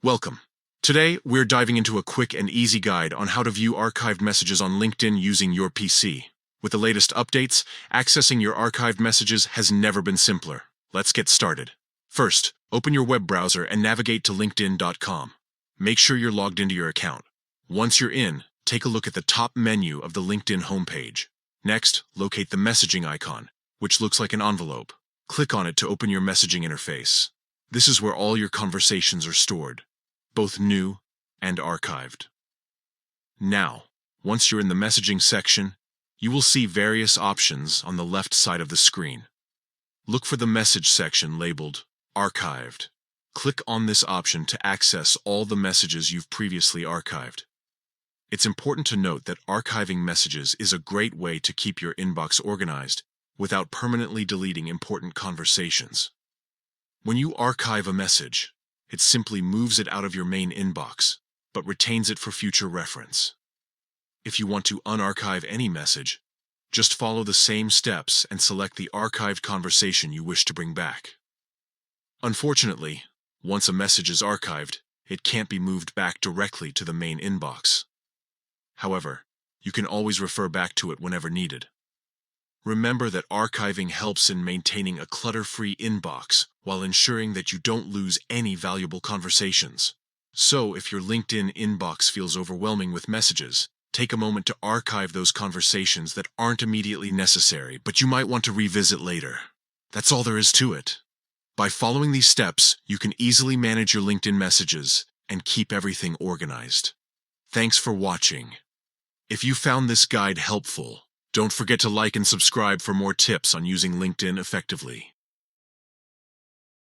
Welcome. Today, we're diving into a quick and easy guide on how to view archived messages on LinkedIn using your PC. With the latest updates, accessing your archived messages has never been simpler. Let's get started. First, open your web browser and navigate to linkedin.com. Make sure you're logged into your account. Once you're in, take a look at the top menu of the LinkedIn homepage. Next, locate the messaging icon, which looks like an envelope. Click on it to open your messaging interface. This is where all your conversations are stored, both new and archived. Now, once you're in the messaging section, you will see various options on the left side of the screen. Look for the message section labeled Archived. Click on this option to access all the messages you've previously archived. It's important to note that archiving messages is a great way to keep your inbox organized without permanently deleting important conversations. When you archive a message, it simply moves it out of your main inbox, but retains it for future reference. If you want to unarchive any message, just follow the same steps and select the archived conversation you wish to bring back. Unfortunately, once a message is archived, it can't be moved back directly to the main inbox. However, you can always refer back to it whenever needed. Remember that archiving helps in maintaining a clutter-free inbox while ensuring that you don't lose any valuable conversations. So, if your LinkedIn inbox feels overwhelming with messages, take a moment to archive those conversations that aren't immediately necessary, but you might want to revisit later. That's all there is to it. By following these steps, you can easily manage your LinkedIn messages and keep everything organized. Thanks for watching. If you found this guide helpful, don't forget to like and subscribe for more tips on using LinkedIn effectively.